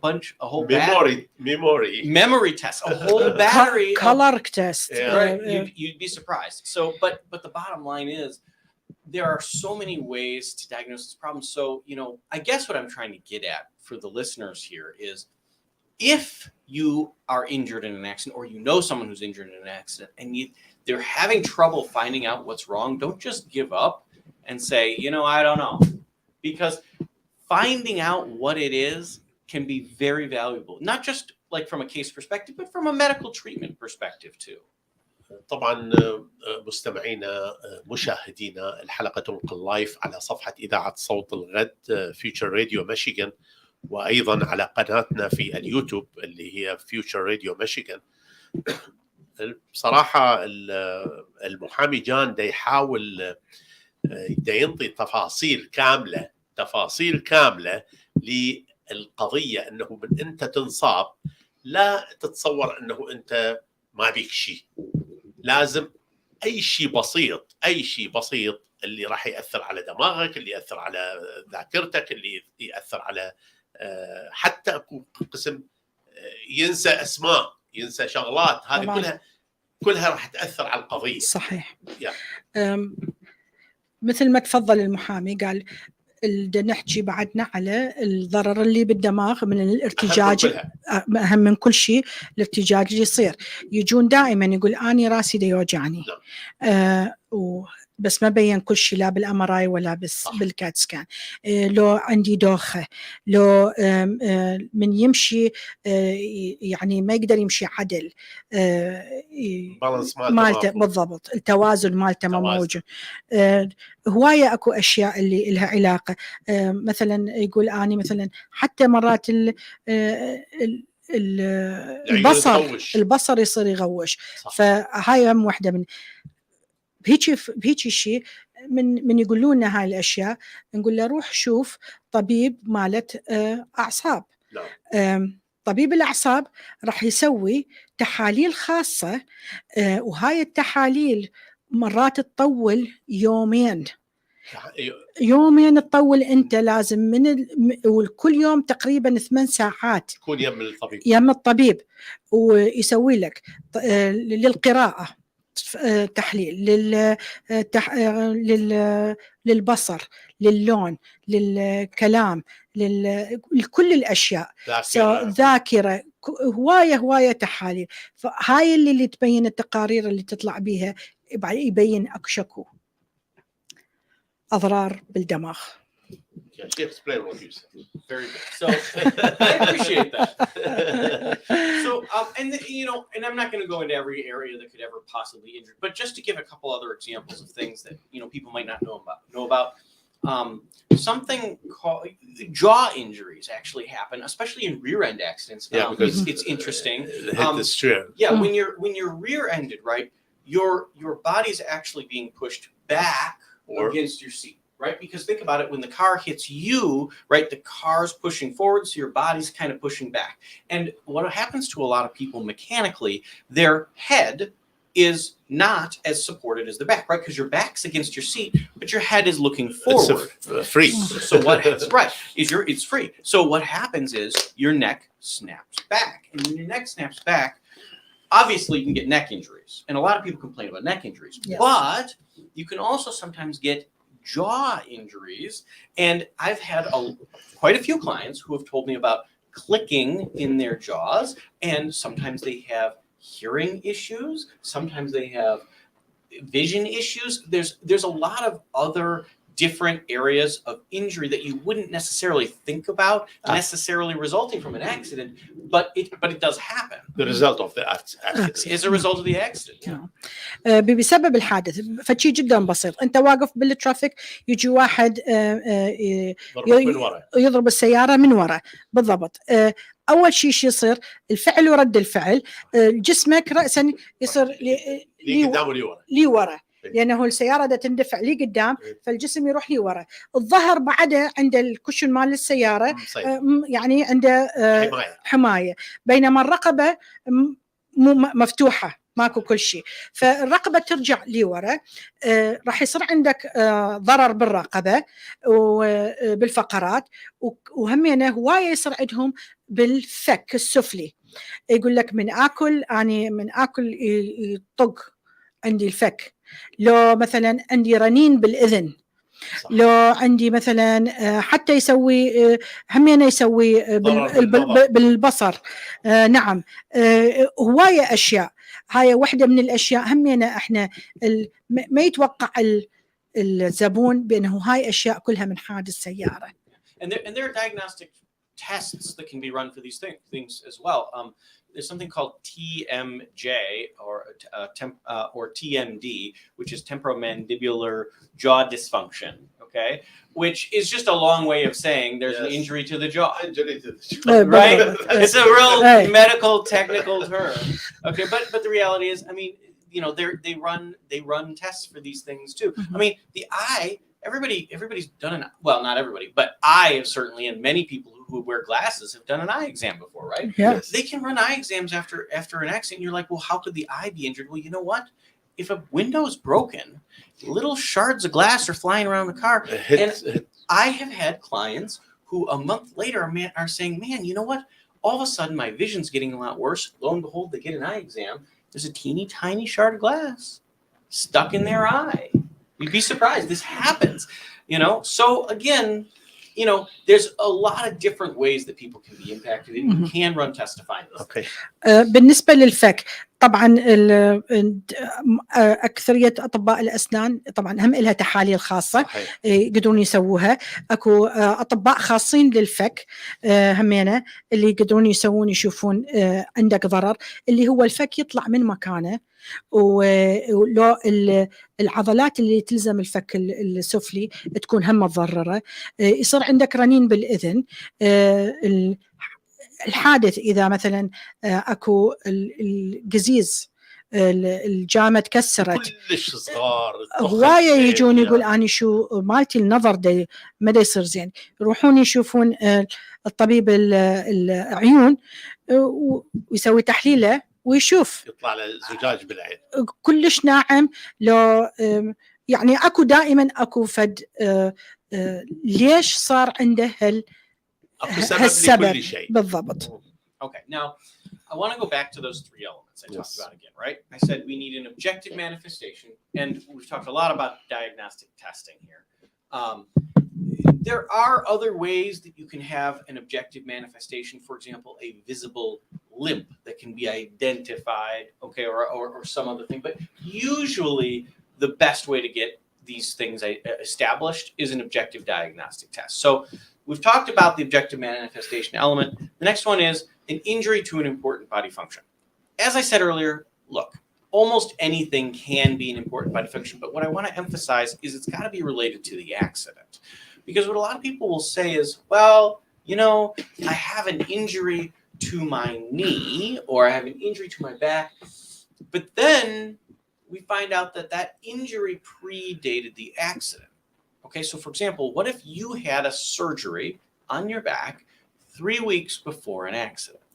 memory tests, a whole battery color test. Right? You'd be surprised. So, but the bottom line is there are so many ways to diagnose this problem. So, I guess what I'm trying to get at for the listeners here is, if you are injured in an accident, or someone who's injured in an accident, and they're having trouble finding out what's wrong, don't just give up and say, I don't know. Because finding out what it is can be very valuable, not just like from a case perspective, but from a medical treatment perspective too. طبعا مستمعينا مشاهدينا، الحلقة تنقل لايف على صفحة إذاعة صوت الغد فيوتشر راديو ميشيغان، وأيضا على قناتنا في اليوتيوب اللي هي فيوتشر راديو ميشيغان. بصراحة المحامي جان دا يحاول دا ينطي تفاصيل كاملة للقضية، أنه من أنت تنصاب لا تتصور أنه أنت ما بيك شيء، لازم أي شيء بسيط اللي راح يأثر على دماغك، اللي يأثر على ذاكرتك، اللي يأثر على حتى قسم ينسى اسماء، ينسى شغلات، هذه طبعاً. كلها راح تاثر على القضيه. صحيح. يا. مثل ما تفضل المحامي قال بدنا نحكي بعدنا على الضرر اللي بالدماغ من الارتجاج، أهم من كل شيء الارتجاج اللي يصير. يجون دائما يقول أنا راسي دا يوجعني، بس ما بين كل شيء لا بالأمراي ولا بس بالكات سكان. لو عندي دوخة، لو من يمشي يعني ما يقدر يمشي عدل، مالته بالضبط التوازن مالته ما موجود. هواية أكو أشياء اللي لها علاقة. مثلا يقول أني مثلا حتى مرات البصر يصير يغوش. فهاي هم واحدة من بهيجي شيء من يقولون لنا هاي الأشياء، نقول له روح شوف طبيب مالت أعصاب. طبيب الأعصاب راح يسوي تحاليل خاصة، وهاي التحاليل مرات تطول يومين تطول. أنت لازم وكل يوم تقريبا 8 ساعات تكون يم الطبيب ويسوي لك للقراءة تحليل، للبصر، للون، للكلام، لكل الأشياء، ذاكرة، هواية تحاليل. فهاي اللي تبين التقارير اللي تطلع بيها، يبين أكشكو أضرار بالدماغ. Explain what you said. Very good. So I appreciate that. So, and I'm not going to go into every area that could ever possibly injure, but just to give a couple other examples of things that people might not know about. Something called jaw injuries actually happen, especially in rear-end accidents. Because it's interesting. That's true. Yeah, when you're rear-ended, right, your body's actually being pushed back against your seat. Right? Because think about it, when the car hits you, right, the car's pushing forward, so your body's kind of pushing back. And what happens to a lot of people mechanically, their head is not as supported as the back, right? Because your back's against your seat, but your head is looking forward. It's free. So it's free. So what happens is your neck snaps back. And when your neck snaps back, obviously you can get neck injuries. And a lot of people complain about neck injuries. Yes. But you can also sometimes get jaw injuries, and I've had quite a few clients who have told me about clicking in their jaws, and sometimes they have hearing issues, sometimes they have vision issues. There's a lot of other different areas of injury that you wouldn't necessarily think about necessarily resulting from an accident, but it does happen. The result of the accident is a result of the accident. بسبب الحادث. فشي جدا بسيط، انت واقف بالترافيك يجي واحد يضرب السيارة من وراء. بالضبط. اول شيء شو يصير؟ الفعل ورد الفعل، جسمك رأسا يصير لي ورا، لأنه السيارة دا تندفع لي قدام، فالجسم يروح لي ورا. الظهر بعده عند الكشن مال السيارة يعني عنده حماية، بينما الرقبة مفتوحة ماكو كل شيء، فالرقبة ترجع لي ورا. راح يصير عندك ضرر بالرقبة وبالفقرات، وهمينه هواية يصير عندهم بالفك السفلي. يقول لك من آكل يطق عندي الفك، لو مثلا عندي رنين بالإذن، لو عندي مثلا حتى يسوي همينه يسوي بالبصر. نعم، هواية أشياء. هاي واحدة من الأشياء همينه احنا ما يتوقع الزبون بأنه هاي أشياء كلها من حادث سيارة. And there are diagnostic tests that can be run for these things as well. There's something called TMJ or TMD, which is temporomandibular jaw dysfunction. Okay, which is just a long way of saying there's an injury to the jaw. Right? It's a real medical technical term. Okay, but the reality is, I mean, they run tests for these things too. I mean, the eye. Everybody's done not everybody, but I have certainly, and many people who wear glasses have done an eye exam before, right? Yes. They can run eye exams after an accident. You're like, well, how could the eye be injured? Well, you know what? If a window is broken, little shards of glass are flying around the car. And I have had clients who a month later are saying, man, you know what? all of a sudden my vision's getting a lot worse. Lo and behold, they get an eye exam. There's a teeny tiny shard of glass stuck in their eye. You'd be surprised. This happens, So again, there's a lot of different ways that people can be impacted, and you can run testifying. Okay. بالنسبة للفك طبعا أكثرية أطباء الأسنان طبعا هم لها تحاليل خاصة يقدرون يسووها. أكو أطباء خاصين للفك همينة اللي يقدرون يشوفون عندك ضرر، اللي هو الفك يطلع من مكانه، ولو العضلات اللي تلزم الفك السفلي تكون هم متضررة، يصير عندك رنين بالإذن. الحادث إذا مثلا أكو القزيز الجامة تكسرت، كلش صغار هواية يجون يقول أنا شو مالتي النظر دي ما يصير زين، يروحون يشوفون الطبيب العيون ويسوي تحليله ويشوف يطلع له زجاج بالعين كلش ناعم. لو يعني أكو دائما أكو فد ليش صار عنده هالسبب بالضبط. Okay, now I want to go back to those three elements I talked about again, right? I said we need an objective manifestation, and we've talked a lot about diagnostic testing here. There are other ways that you can have an objective manifestation, for example, a visible limp that can be identified, okay, or some other thing. But usually the best way to get these things established is an objective diagnostic test. So we've talked about the objective manifestation element. The next one is an injury to an important body function. As I said earlier, look, almost anything can be an important body function, but what I want to emphasize is it's got to be related to the accident. Because what a lot of people will say is, well, I have an injury to my knee, or I have an injury to my back, but then we find out that injury predated the accident. Okay, so for example, what if you had a surgery on your back 3 weeks before an accident?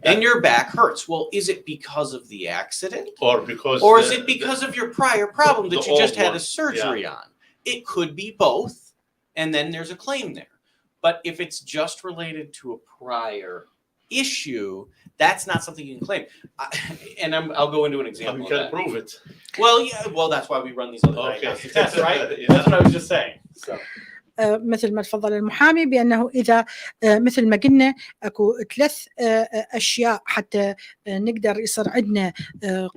And your back hurts. Well, is it because of the accident? Or is it because of your prior problem that you just had a surgery on? It could be both, and then there's a claim there. But if it's just related to a prior issue, that's not something you can claim. I'll go into an example. You can prove it. Well, yeah. Well, that's why we run these other diagnostic tests, right? That's what I was just saying. So. مثل ما تفضل المحامي بأنه إذا مثل ما قلنا أكو 3 أشياء حتى نقدر يصير عندنا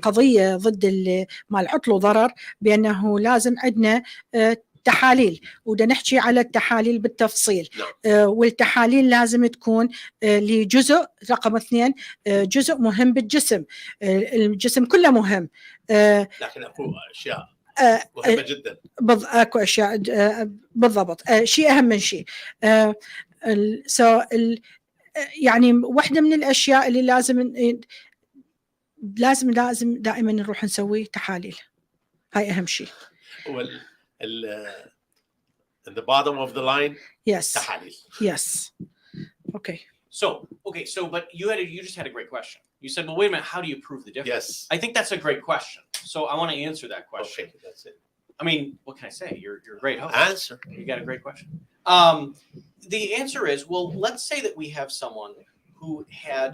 قضية ضد مال عطل وضرر، بأنه لازم عندنا تحاليل، ودا نحكي على التحاليل بالتفصيل. والتحاليل لازم تكون لجزء رقم 2 جزء مهم بالجسم. الجسم كله مهم، لكن أكو أشياء مهمة جدا. اكو اشياء بالضبط، شيء اهم من شيء. يعني واحده من الاشياء اللي لازم دائما نروح نسوي تحاليل، هاي اهم شيء. In the bottom of the line, yes, تحاليل. Yes. Okay. So, but you just had a great question. You said, well, wait a minute, how do you prove the difference? Yes. I think that's a great question. So I want to answer that question. Okay, that's it. I mean, what can I say? You're a great host. Answer. You got a great question. The answer is, well, let's say that we have someone who had,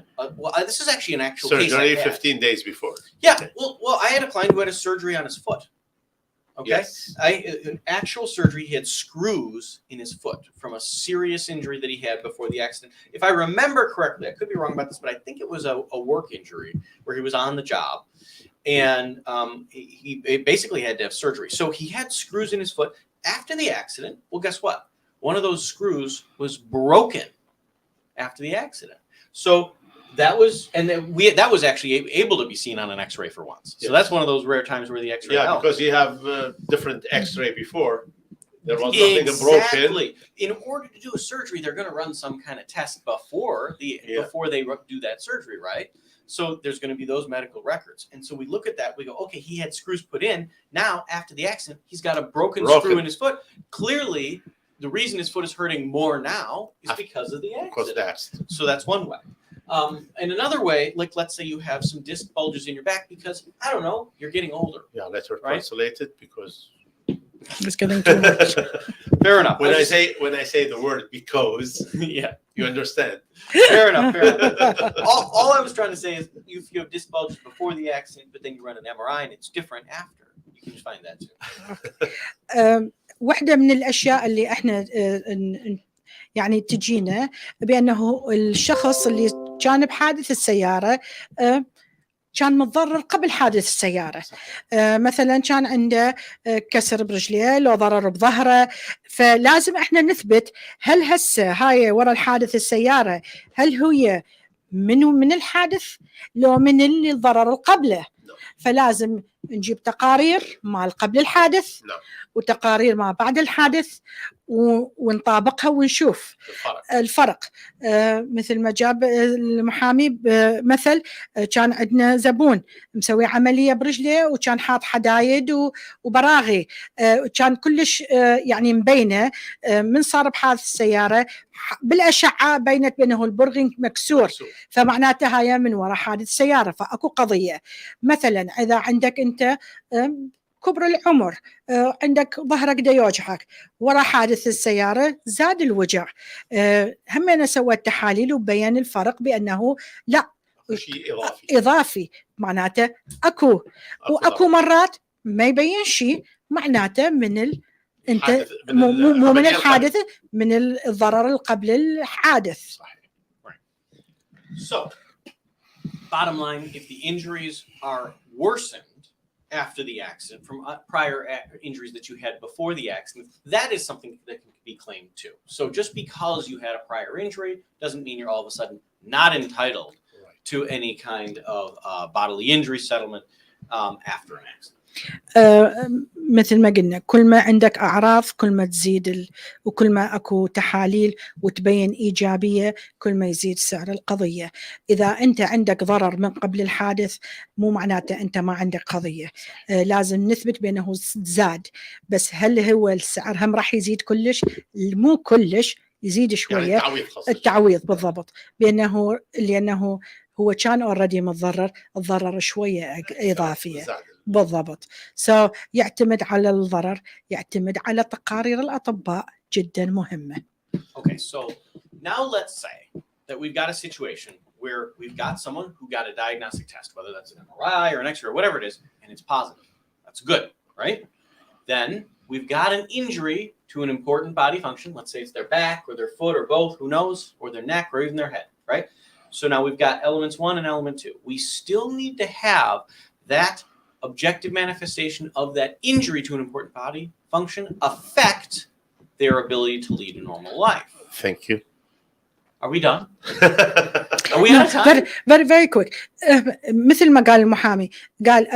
this is actually an actual surgery case 15 days before. Yeah. Okay. Well, I had a client who had a surgery on his foot. Okay. Yes. Actual surgery. He had screws in his foot from a serious injury that he had before the accident. If I remember correctly, I could be wrong about this, but I think it was a work injury where he was on the job, and he basically had to have surgery. So he had screws in his foot after the accident. Well, guess what? One of those screws was broken after the accident. So that was actually able to be seen on an X-ray for once. So that's one of those rare times where the X-ray helps. Because you have different X-ray before. There was nothing broken. In order to do a surgery, they're going to run some kind of test before they do that surgery, right? So there's going to be those medical records. And so we look at that, we go, okay, he had screws put in. Now, after the accident, he's got a broken screw in his foot. Clearly, the reason his foot is hurting more now is because of the accident. So that's one way. And another way, like let's say you have some disc bulges in your back because, I don't know, you're getting older. Yeah, lateral consolated because Just getting too much. Fair enough. When I say the word because, Yeah. you understand. Fair enough. All I was trying to say is if you have disc bulges before the accident, but then you run an MRI and it's different after, you can find that too. واحدة من الأشياء اللي احنا يعني تجينا بأنه الشخص اللي كان بحادث السيارة كان متضرر قبل حادث السيارة. مثلا كان عنده كسر برجليه، لو ضرر بظهره، فلازم احنا نثبت هل هسه هاي ورا الحادث السيارة هل هي من الحادث لو من اللي ضرر قبله. فلازم نجيب تقارير مال قبل الحادث وتقارير ما بعد الحادث ونطابقها ونشوف الفرق. مثل ما جاب المحامي مثل، كان عندنا زبون مسوي عملية برجله وكان حاط حدايد وبراغي، كان كلش يعني مبينة من صار بحادث السيارة بالأشعة بينت بأنه البرغي مكسور، فمعناته هاي من وراء حادث سيارة، فأكو قضية. مثلا إذا عندك أنت كبر العمر، عندك ظهرك دا يوجعك ورا حادث السيارة زاد الوجع، هم أنا سويت تحاليل وبين الفرق بأنه لا شيء إضافي، معناته أكو مرات ما يبين شيء، معناته من أنت مو من الحادث، من الضرر اللي قبل الحادث. So, bottom line, if the injuries are worsened after the accident from prior injuries that you had before the accident, that is something that can be claimed too. So just because you had a prior injury doesn't mean you're all of a sudden not entitled to any kind of bodily injury settlement after an accident. مثل ما قلنا كل ما عندك أعراض كل ما تزيد وكل ما أكو تحاليل وتبين إيجابية كل ما يزيد سعر القضية. إذا أنت عندك ضرر من قبل الحادث مو معناته أنت ما عندك قضية، لازم نثبت بأنه زاد، بس هل هو السعر هم راح يزيد كلش؟ مو كلش، يزيد شوية يعني التعويض بالضبط، لأنه هو كان أوريدي متضرر، الضرر شوية إضافية بالضبط. يعتمد على الضرر، يعتمد على تقارير الأطباء، جدا مهمة. Okay, so now let's say that we've got a situation where we've got someone who got a diagnostic test, whether that's an MRI or an X-ray or whatever it is, and it's positive. That's good, right? Then we've got an injury to an important body function. Let's say it's their back or their foot or both, who knows, or their neck or even their head, right? So now we've got elements 1 and element 2. We still need to have that objective manifestation of that injury to an important body function affect their ability to lead a normal life. Thank you. Are we done? Are we out of time? Very, very quick. مثل ما قال المحامي، قال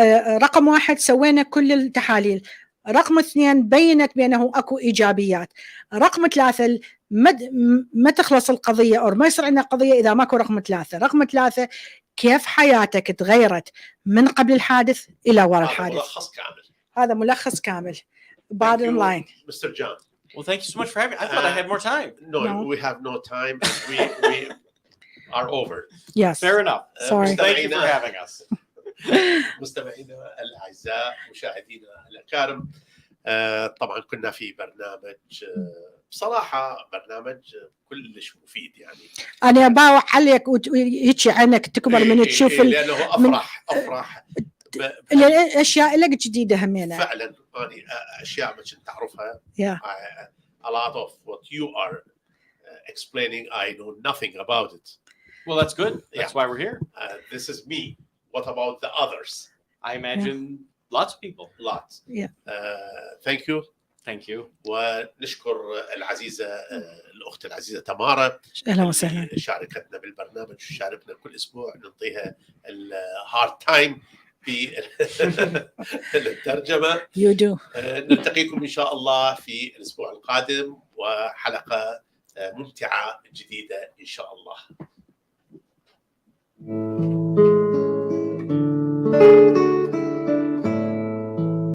رقم 1 سوينا كل التحاليل، رقم 2 بينت بأنه أكو إيجابيات، رقم 3 ما تخلص القضية أو ما يصير عندنا قضية إذا ماكو رقم 3. رقم 3 كيف حياتك تغيرت من قبل الحادث إلى وراء الحادث. ملخص كامل. هذا ملخص كامل. Bottom line. Mr. John. Well, thank you so much for having me. I thought I had more time. No, we have no time. We are over. Yes. Fair enough. Sorry. Thank you for having us. مستمعينا الأعزاء، مشاهدينا الأكارم، طبعا كنا في برنامج بصراحة برنامج كلش مفيد. يعني أنا باوع عليك وهيك عينك تكبر من تشوف لأنه أفرح الأشياء لك جديدة همينة. فعلا يعني أشياء ما كنت أعرفها. A lot of what you are explaining I know nothing about it. Well, that's good. That's why we're here. This is me. What about the others? I imagine lots of people. Lots. Yeah. Thank you. Thank you. ونشكر العزيزة الأخت العزيزة تمارا. أهلا وسهلا. شاركتنا بالبرنامج وشاركنا كل أسبوع نعطيها الهارد تايم في الترجمة. You do. نلتقيكم إن شاء الله في الأسبوع القادم وحلقة ممتعة جديدة إن شاء الله.